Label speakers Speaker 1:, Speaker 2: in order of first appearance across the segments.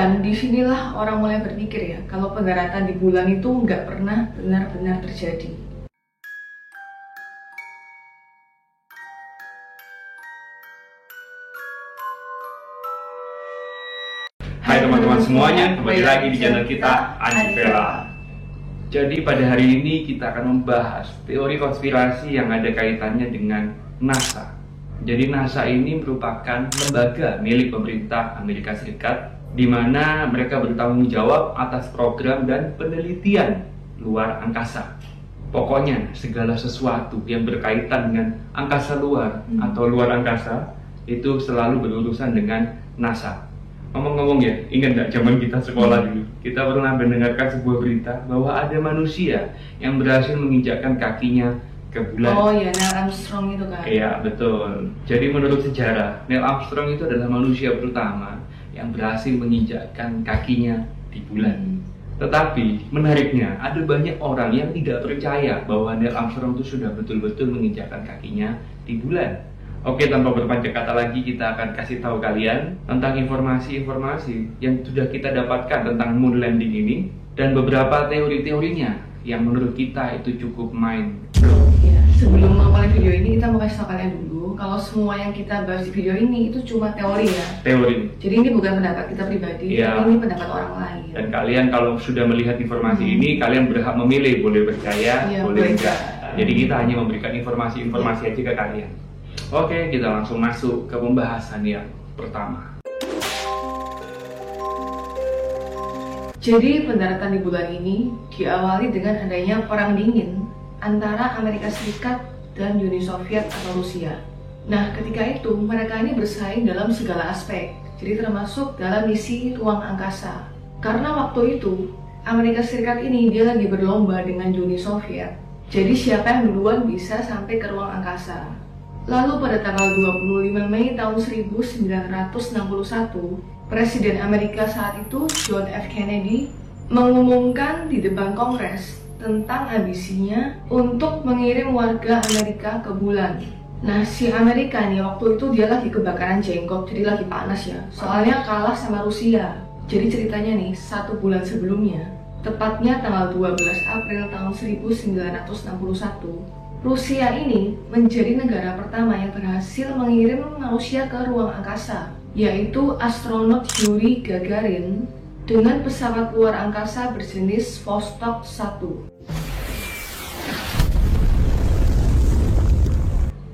Speaker 1: Dan disinilah orang mulai berpikir ya, kalau pendaratan di bulan itu nggak pernah benar-benar terjadi.
Speaker 2: Hai teman-teman semuanya, kembali lagi di channel kita Adivela. Jadi pada hari ini kita akan membahas teori konspirasi yang ada kaitannya dengan NASA. Jadi NASA ini merupakan lembaga milik pemerintah Amerika Serikat di mana mereka bertanggung jawab atas program dan penelitian luar angkasa. Pokoknya segala sesuatu yang berkaitan dengan angkasa luar atau luar angkasa itu selalu berurusan dengan NASA. Ngomong-ngomong ya, ingat nggak zaman kita sekolah dulu, kita pernah mendengarkan sebuah berita bahwa ada manusia yang berhasil menginjakkan kakinya ke bulan.
Speaker 1: Oh ya, Neil Armstrong itu kan?
Speaker 2: Iya, betul. Jadi menurut sejarah, Neil Armstrong itu adalah manusia pertama yang berhasil menginjakkan kakinya di bulan. Tetapi menariknya, ada banyak orang yang tidak percaya bahwa Neil Armstrong itu sudah betul-betul menginjakkan kakinya di bulan. Oke, tanpa berpanjang kata lagi, kita akan kasih tahu kalian tentang informasi-informasi yang sudah kita dapatkan tentang moon landing ini dan beberapa teori-teorinya yang menurut kita itu cukup mind blow.
Speaker 1: Ya, sebelum memulai video ini kita mau kasih tahu kalian dulu kalau semua yang kita bahas di video ini itu cuma teori ya.
Speaker 2: Teori.
Speaker 1: Jadi ini bukan pendapat kita pribadi,
Speaker 2: Ya.
Speaker 1: ini pendapat orang lain.
Speaker 2: Dan kalian kalau sudah melihat informasi ini, kalian berhak memilih, boleh percaya,
Speaker 1: Ya,
Speaker 2: boleh enggak. Jadi kita hanya memberikan informasi-informasi aja ke kalian. Oke, kita langsung masuk ke pembahasan yang pertama.
Speaker 1: Jadi pendaratan di bulan ini diawali dengan adanya perang dingin antara Amerika Serikat dan Uni Soviet atau Rusia. Nah, ketika itu mereka ini bersaing dalam segala aspek, jadi termasuk dalam misi ruang angkasa. Karena waktu itu Amerika Serikat ini dia lagi berlomba dengan Uni Soviet. Jadi siapa yang duluan bisa sampai ke ruang angkasa. Lalu pada tanggal 25 Mei tahun 1961, Presiden Amerika saat itu, John F. Kennedy, mengumumkan di depan Kongres tentang ambisinya untuk mengirim warga Amerika ke bulan. Nah, si Amerika nih waktu itu dia lagi kebakaran jenggot, jadi lagi panas ya. Soalnya kalah sama Rusia. Jadi ceritanya nih, 1 bulan sebelumnya, tepatnya tanggal 12 April tahun 1961, Rusia ini menjadi negara pertama yang berhasil mengirim manusia ke ruang angkasa, yaitu astronot Yuri Gagarin dengan pesawat luar angkasa berjenis Vostok 1.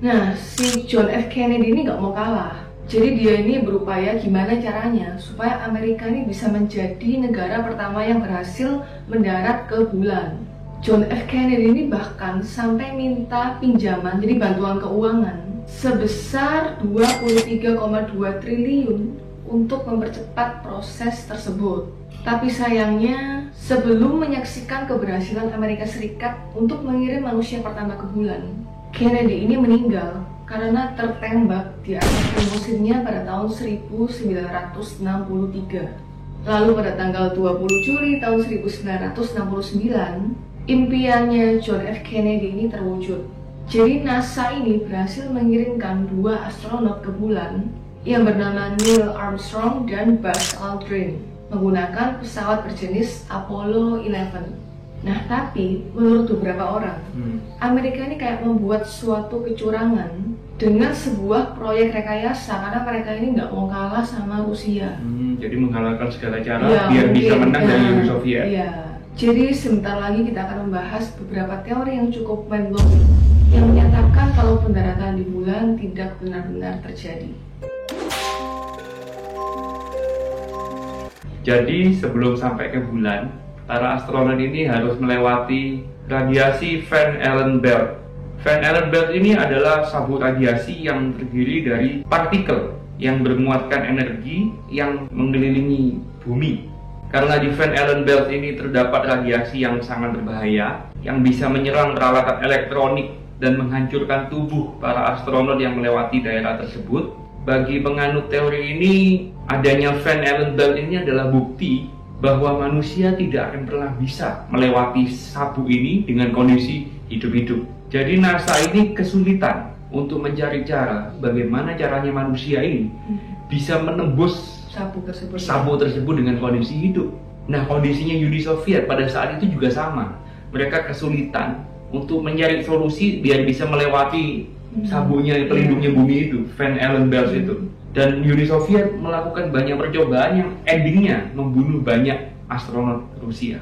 Speaker 1: Nah, si John F. Kennedy ini nggak mau kalah. Jadi dia ini berupaya gimana caranya supaya Amerika ini bisa menjadi negara pertama yang berhasil mendarat ke bulan. John F. Kennedy ini bahkan sampai minta pinjaman, jadi bantuan keuangan sebesar 23,2 triliun untuk mempercepat proses tersebut. Tapi sayangnya, sebelum menyaksikan keberhasilan Amerika Serikat untuk mengirim manusia pertama ke bulan, Kennedy ini meninggal karena tertembak di atas limusinnya pada tahun 1963. Lalu pada tanggal 20 Juli tahun 1969, impiannya John F. Kennedy ini terwujud. Jadi NASA ini berhasil mengirimkan 2 astronot ke bulan yang bernama Neil Armstrong dan Buzz Aldrin menggunakan pesawat berjenis Apollo 11. Nah, tapi menurut beberapa orang, Amerika ini kayak membuat suatu kecurangan dengan sebuah proyek rekayasa karena mereka ini nggak mau kalah sama Rusia.
Speaker 2: Jadi menghalalkan segala cara biar bisa menang dari Uni Soviet.
Speaker 1: Iya. Jadi sebentar lagi kita akan membahas beberapa teori yang cukup mind-blowing yang menyatakan kalau pendaratan di bulan tidak benar-benar terjadi.
Speaker 2: Jadi sebelum sampai ke bulan, para astronot ini harus melewati radiasi Van Allen belt. Van Allen belt ini adalah sabuk radiasi yang terdiri dari partikel yang bermuatkan energi yang mengelilingi bumi. Karena di Van Allen belt ini terdapat radiasi yang sangat berbahaya yang bisa menyerang peralatan elektronik dan menghancurkan tubuh para astronot yang melewati daerah tersebut. Bagi penganut teori ini, adanya Van Allen belt ini adalah bukti bahwa manusia tidak akan pernah bisa melewati sabuk ini dengan kondisi hidup-hidup. Jadi NASA ini kesulitan untuk mencari cara bagaimana caranya manusia ini bisa menembus
Speaker 1: sabu
Speaker 2: tersebut dengan kondisi hidup. Nah, kondisinya Uni Soviet pada saat itu juga sama. Mereka kesulitan untuk mencari solusi biar bisa melewati sabunya pelindungnya bumi itu, Van Allen belts itu. Dan Uni Soviet melakukan banyak percobaan yang endingnya membunuh banyak astronot Rusia.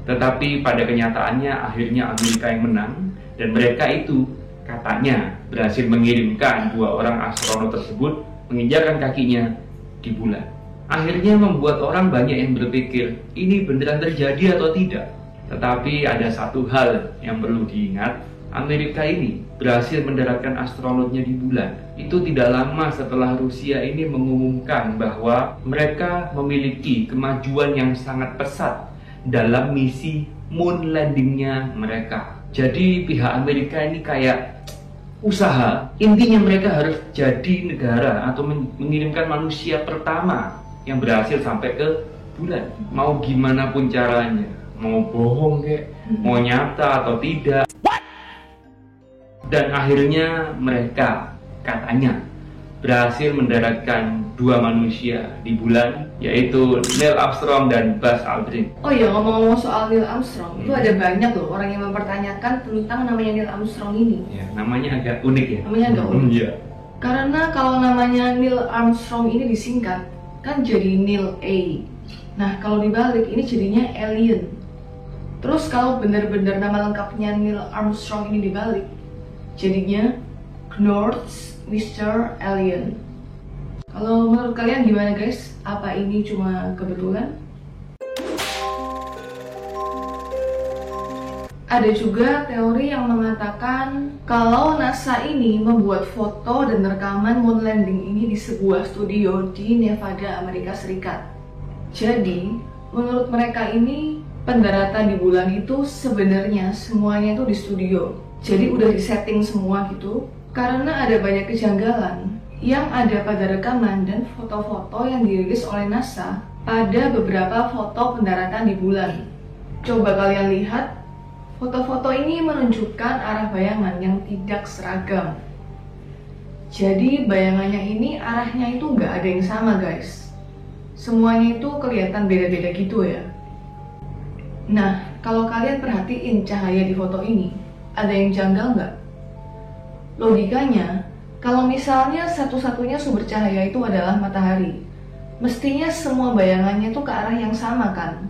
Speaker 2: Tetapi pada kenyataannya akhirnya Amerika yang menang, dan mereka itu katanya berhasil mengirimkan 2 orang astronot tersebut menginjakkan kakinya di bulan. Akhirnya membuat orang banyak yang berpikir ini beneran terjadi atau tidak. Tetapi ada satu hal yang perlu diingat, Amerika ini berhasil mendaratkan astronotnya di bulan. Itu tidak lama setelah Rusia ini mengumumkan bahwa mereka memiliki kemajuan yang sangat pesat dalam misi moon landingnya mereka. Jadi pihak Amerika ini kayak usaha, intinya mereka harus jadi negara atau mengirimkan manusia pertama yang berhasil sampai ke bulan. Mau gimana pun caranya, mau bohong kek, mau nyata atau tidak. Dan akhirnya mereka katanya berhasil mendaratkan 2 manusia di bulan, yaitu Neil Armstrong dan Buzz Aldrin.
Speaker 1: Oh iya, ngomong-ngomong soal Neil Armstrong, itu ada banyak loh orang yang mempertanyakan tentang namanya Neil Armstrong ini.
Speaker 2: Ya, namanya agak unik ya.
Speaker 1: Namanya agak unik.
Speaker 2: Iya.
Speaker 1: Karena kalau namanya Neil Armstrong ini disingkat, kan jadi Neil A. Nah, kalau dibalik ini jadinya alien. Terus kalau benar-benar nama lengkapnya Neil Armstrong ini dibalik, jadinya Knowles Mr. Alien. Kalau menurut kalian gimana guys? Apa ini cuma kebetulan? Ada juga teori yang mengatakan kalau NASA ini membuat foto dan rekaman moon landing ini di sebuah studio di Nevada, Amerika Serikat. Jadi, menurut mereka ini pendaratan di bulan itu sebenarnya semuanya itu di studio. Jadi udah disetting semua gitu. Karena ada banyak kejanggalan yang ada pada rekaman dan foto-foto yang dirilis oleh NASA pada beberapa foto pendaratan di bulan. Coba kalian lihat, foto-foto ini menunjukkan arah bayangan yang tidak seragam. Jadi bayangannya ini arahnya itu nggak ada yang sama guys. Semuanya itu kelihatan beda-beda gitu ya. Nah, kalau kalian perhatiin cahaya di foto ini, ada yang janggal nggak? Logikanya, kalau misalnya satu-satunya sumber cahaya itu adalah matahari, mestinya semua bayangannya itu ke arah yang sama kan?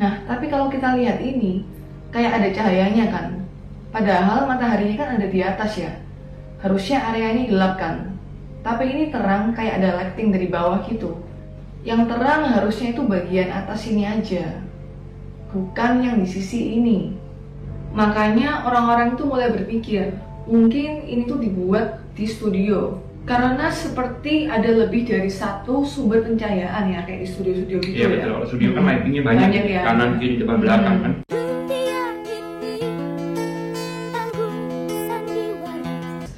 Speaker 1: Nah, tapi kalau kita lihat ini, kayak ada cahayanya kan? Padahal mataharinya kan ada di atas ya. Harusnya area ini gelap kan? Tapi ini terang kayak ada lighting dari bawah gitu. Yang terang harusnya itu bagian atas ini aja, bukan yang di sisi ini. Makanya orang-orang itu mulai berpikir, mungkin ini tuh dibuat di studio. Karena seperti ada lebih dari satu sumber pencahayaan ya, kayak di studio-studio gitu.
Speaker 2: Iya betul, kalau studio kan lightingnya banyak
Speaker 1: ya.
Speaker 2: Kanan, kiri, depan, belakang kan.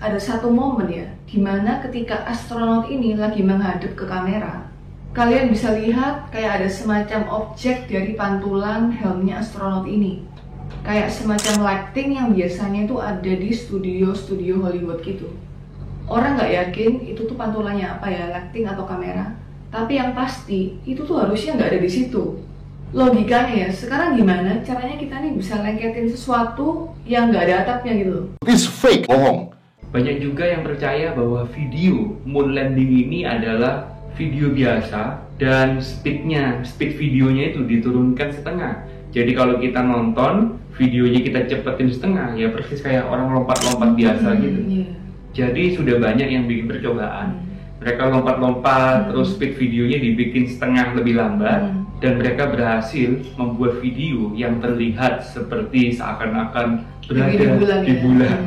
Speaker 1: Ada satu momen ya, dimana ketika astronot ini lagi menghadap ke kamera, kalian bisa lihat kayak ada semacam objek dari pantulan helmnya astronot ini. Kayak semacam lighting yang biasanya itu ada di studio-studio Hollywood gitu. Orang nggak yakin itu tuh pantulannya apa ya, lighting atau kamera. Tapi yang pasti, itu tuh harusnya nggak ada di situ. Logikanya ya, sekarang gimana caranya kita nih bisa lengketin sesuatu yang nggak ada atapnya gitu?
Speaker 3: It's fake, bohong.
Speaker 2: Banyak juga yang percaya bahwa video moon landing ini adalah video biasa dan speed videonya itu diturunkan setengah. Jadi kalau kita nonton videonya kita cepetin setengah, ya persis kayak orang lompat-lompat biasa gitu.
Speaker 1: Yeah.
Speaker 2: Jadi sudah banyak yang bikin percobaan. Mereka lompat-lompat, terus speed videonya dibikin setengah lebih lambat, dan mereka berhasil membuat video yang terlihat seperti seakan-akan berada di bulan.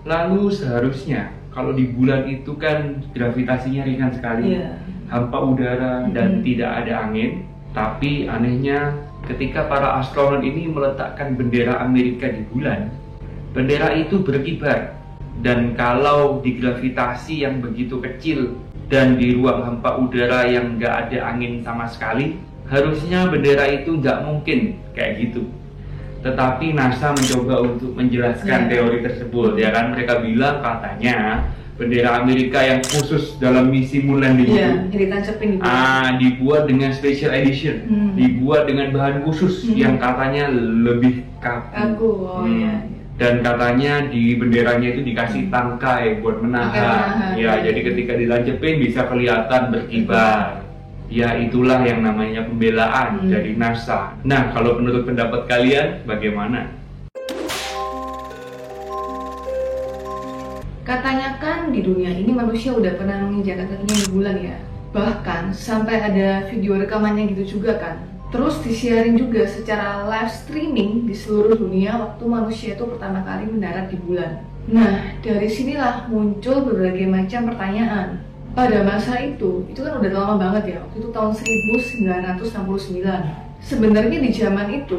Speaker 2: Lalu seharusnya kalau di bulan itu kan gravitasinya ringan sekali, hampa udara dan tidak ada angin. Tapi anehnya ketika para astronot ini meletakkan bendera Amerika di bulan, bendera itu berkibar. Dan kalau di gravitasi yang begitu kecil dan di ruang hampa udara yang nggak ada angin sama sekali, harusnya bendera itu nggak mungkin kayak gitu. Tetapi NASA mencoba untuk menjelaskan teori tersebut, ya kan. Mereka bilang katanya bendera Amerika yang khusus dalam misi Moon Landing itu dibuat dengan special edition, dibuat dengan bahan khusus yang katanya lebih kaku. Dan katanya di benderanya itu dikasih tangkai buat menahan. Ya, jadi ketika dilancepin bisa kelihatan berkibar. Ya, itulah yang namanya pembelaan dari NASA. Nah, kalau menurut pendapat kalian bagaimana?
Speaker 1: Katanya kan di dunia ini manusia udah pernah menginjakkan kakinya di bulan ya. Bahkan sampai ada video rekamannya gitu juga kan. Terus disiarin juga secara live streaming di seluruh dunia waktu manusia itu pertama kali mendarat di bulan. Nah, dari sinilah muncul berbagai macam pertanyaan. Pada masa itu kan udah lama banget ya, waktu itu tahun 1969. Sebenarnya di zaman itu,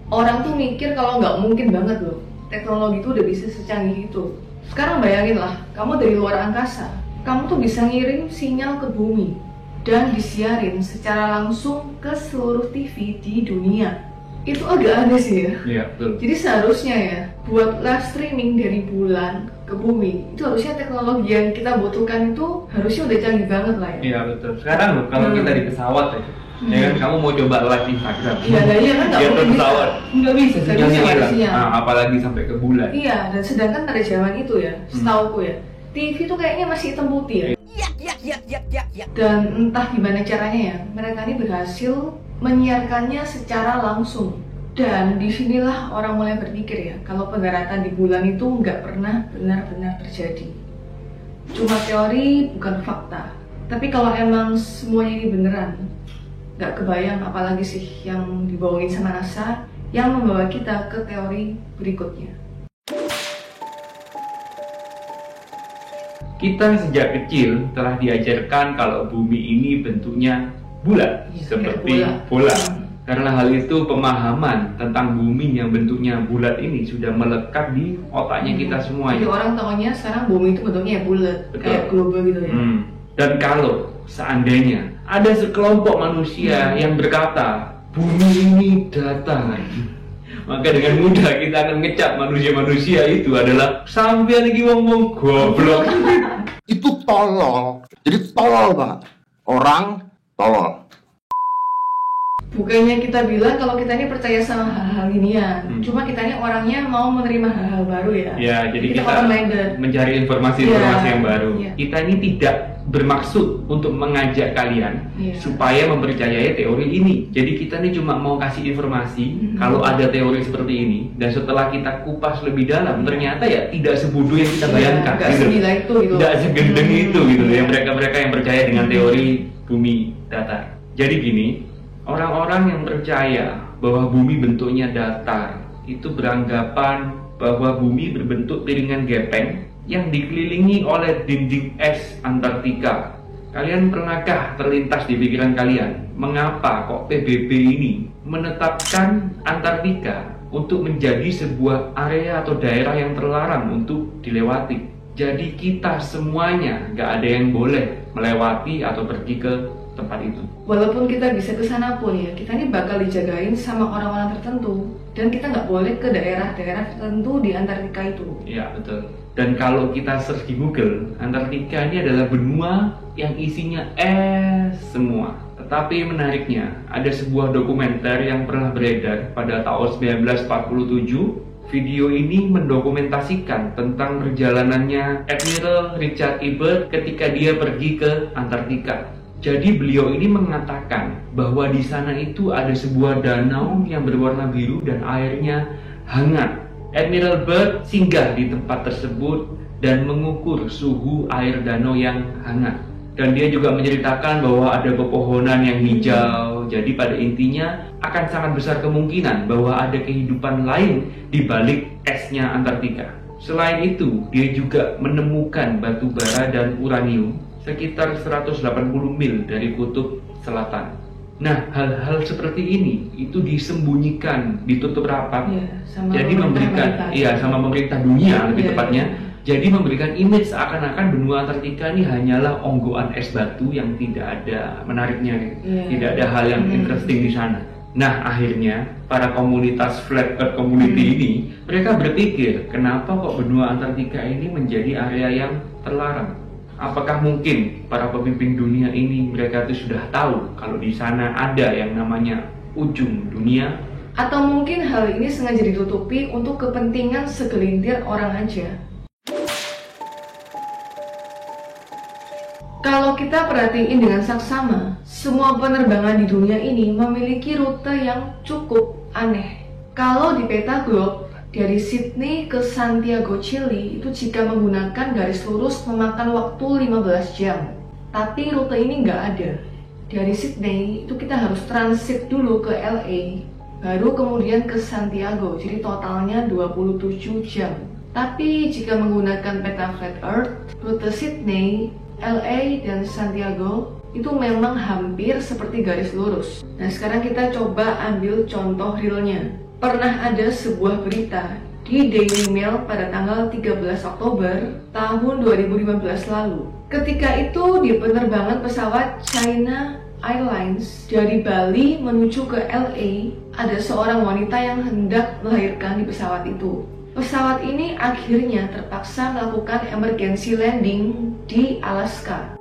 Speaker 1: orang tuh mikir kalau nggak mungkin banget loh, teknologi itu udah bisa secanggih itu. Sekarang bayangin lah, kamu dari luar angkasa, kamu tuh bisa ngirim sinyal ke bumi, dan disiarin secara langsung ke seluruh TV di dunia. Itu agak aneh sih ya.
Speaker 2: Iya, betul.
Speaker 1: Jadi seharusnya ya, buat live streaming dari bulan ke bumi, itu harusnya teknologi yang kita butuhkan itu harusnya udah canggih banget lah ya.
Speaker 2: Iya, betul. Sekarang loh, kalau kita di pesawat ya kan, kamu mau coba live Instagram.
Speaker 1: Iya, iya kan nggak mungkin
Speaker 2: pesawat. Nggak bisa sinyalnya hilang.
Speaker 1: Iya.
Speaker 2: Nah, apalagi sampai ke bulan.
Speaker 1: Iya, dan sedangkan pada zaman itu ya, setauku ya, TV tuh kayaknya masih hitam putih ya. Dan entah gimana caranya ya, mereka ini berhasil menyiarkannya secara langsung. Dan disinilah orang mulai berpikir ya, kalau pendaratan di bulan itu nggak pernah benar-benar terjadi. Cuma teori, bukan fakta. Tapi kalau emang semuanya ini beneran, nggak kebayang apalagi sih yang dibawain sama NASA yang membawa kita ke teori berikutnya.
Speaker 2: Kita sejak kecil telah diajarkan kalau bumi ini bentuknya bulat, seperti bola. Karena hal itu, pemahaman tentang bumi yang bentuknya bulat ini sudah melekat di otaknya kita semua.
Speaker 1: Jadi orang taunya sekarang bumi itu bentuknya bulat, kayak global gitu ya.
Speaker 2: Dan kalau seandainya ada sekelompok manusia yang berkata bumi ini datar, maka dengan mudah kita akan ngecap manusia-manusia itu adalah sampean iki wong goblok.
Speaker 3: Itu tolol. Jadi tolol banget. Orang tolol.
Speaker 1: Bukannya kita bilang kalau kita ini percaya sama hal-hal ginian, cuma kita ini orangnya mau menerima hal-hal baru ya.
Speaker 2: Ya, jadi kita mencari informasi yang baru. Kita ini tidak bermaksud untuk mengajak kalian supaya mempercayai teori ini. Jadi kita ini cuma mau kasih informasi kalau ada teori seperti ini, dan setelah kita kupas lebih dalam, ternyata ya tidak sebodoh yang kita bayangkan. Tidak segendeng itu gitu ya, mereka-mereka yang percaya dengan teori bumi datar. Jadi gini, orang-orang yang percaya bahwa bumi bentuknya datar itu beranggapan bahwa bumi berbentuk piringan gepeng yang dikelilingi oleh dinding es Antartika. Kalian pernahkah terlintas di pikiran kalian, mengapa kok PBB ini menetapkan Antartika untuk menjadi sebuah area atau daerah yang terlarang untuk dilewati? Jadi kita semuanya nggak ada yang boleh melewati atau pergi ke tempat itu.
Speaker 1: Walaupun kita bisa ke sana pun ya, kita ini bakal dijagain sama orang-orang tertentu, dan kita nggak boleh ke daerah-daerah tertentu di Antartika itu.
Speaker 2: Iya, betul. Dan kalau kita search di Google, Antartika ini adalah benua yang isinya es semua. Tetapi menariknya, ada sebuah dokumenter yang pernah beredar pada tahun 1947. Video ini mendokumentasikan tentang perjalanannya Admiral Richard Ebert ketika dia pergi ke Antartika. Jadi beliau ini mengatakan bahwa di sana itu ada sebuah danau yang berwarna biru dan airnya hangat. Admiral Byrd singgah di tempat tersebut dan mengukur suhu air danau yang hangat. Dan dia juga menceritakan bahwa ada pepohonan yang hijau. Jadi pada intinya akan sangat besar kemungkinan bahwa ada kehidupan lain di balik esnya Antartika. Selain itu, dia juga menemukan batu bara dan uranium sekitar 180 mil dari kutub selatan. Nah, hal-hal seperti ini itu disembunyikan, ditutup rapat.
Speaker 1: Sama
Speaker 2: Jadi memberikan, sama pemerintah dunia lebih tepatnya. Jadi memberikan image seakan-akan benua Antartika ini hanyalah onggoan es batu yang tidak ada menariknya, tidak ada hal yang interesting di sana. Nah, akhirnya para komunitas Flat Earth Community ini, mereka berpikir, kenapa kok benua Antartika ini menjadi area yang terlarang? Apakah mungkin para pemimpin dunia ini mereka itu sudah tahu kalau di sana ada yang namanya ujung dunia?
Speaker 1: Atau mungkin hal ini sengaja ditutupi untuk kepentingan segelintir orang aja? Kalau kita perhatiin dengan saksama, semua penerbangan di dunia ini memiliki rute yang cukup aneh. Kalau di peta globe, dari Sydney ke Santiago, Chile, itu jika menggunakan garis lurus memakan waktu 15 jam. Tapi rute ini nggak ada. Dari Sydney, itu kita harus transit dulu ke LA, baru kemudian ke Santiago, jadi totalnya 27 jam. Tapi jika menggunakan peta Flat Earth, rute Sydney, LA, dan Santiago itu memang hampir seperti garis lurus. Nah, sekarang kita coba ambil contoh realnya. Pernah ada sebuah berita di Daily Mail pada tanggal 13 Oktober tahun 2015 lalu. Ketika itu di penerbangan pesawat China Airlines dari Bali menuju ke LA, ada seorang wanita yang hendak melahirkan di pesawat itu. Pesawat ini akhirnya terpaksa melakukan emergency landing di Alaska.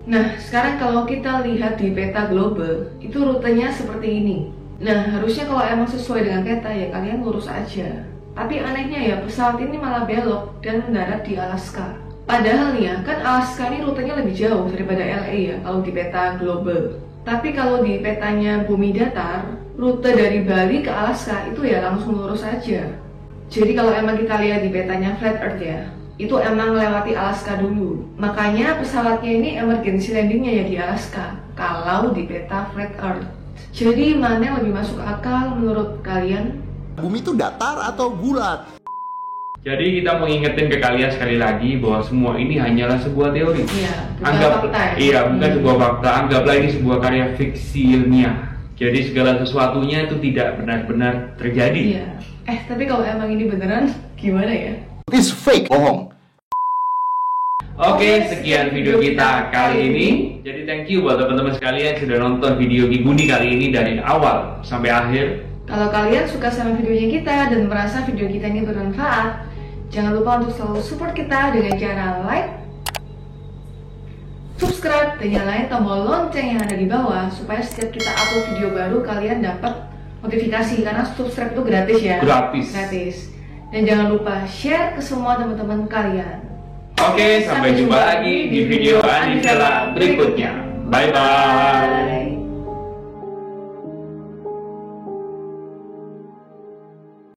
Speaker 1: Nah, sekarang kalau kita lihat di peta global, itu rutenya seperti ini. Nah, harusnya kalau emang sesuai dengan peta ya kalian lurus aja. Tapi anehnya ya, pesawat ini malah belok dan mendarat di Alaska. Padahal ya, kan Alaska ini rutenya lebih jauh daripada LA ya kalau di peta global. Tapi kalau di petanya bumi datar, rute dari Bali ke Alaska itu ya langsung lurus aja. Jadi kalau emang kita lihat di petanya Flat Earth ya, itu emang melewati Alaska dulu. Makanya pesawatnya ini emergency landingnya ya di Alaska, kalau di peta Flat Earth. Jadi mana yang lebih masuk akal menurut kalian?
Speaker 3: Bumi itu datar atau bulat?
Speaker 2: Jadi kita mau ingetin ke kalian sekali lagi bahwa semua ini hanyalah sebuah teori.
Speaker 1: Iya, bukan fakta ya?
Speaker 2: Iya, bukan sebuah fakta. Anggaplah ini sebuah karya fiksi ilmiah. Jadi segala sesuatunya itu tidak benar-benar terjadi.
Speaker 1: Iya. Tapi kalau emang ini beneran, gimana ya?
Speaker 3: It's fake, bohong.
Speaker 2: Oke, sekian video kita kali ini. Jadi thank you buat teman-teman sekalian sudah nonton video Gibuni kali ini dari awal sampai akhir.
Speaker 1: Kalau kalian suka sama videonya kita dan merasa video kita ini bermanfaat, jangan lupa untuk selalu support kita dengan cara like, subscribe, dan nyalain tombol lonceng yang ada di bawah supaya setiap kita upload video baru kalian dapat notifikasi, karena subscribe itu gratis ya.
Speaker 2: Gratis.
Speaker 1: Dan jangan lupa share ke semua teman-teman kalian.
Speaker 2: Oke, sampai jumpa lagi di video Anivela berikutnya. Bye bye.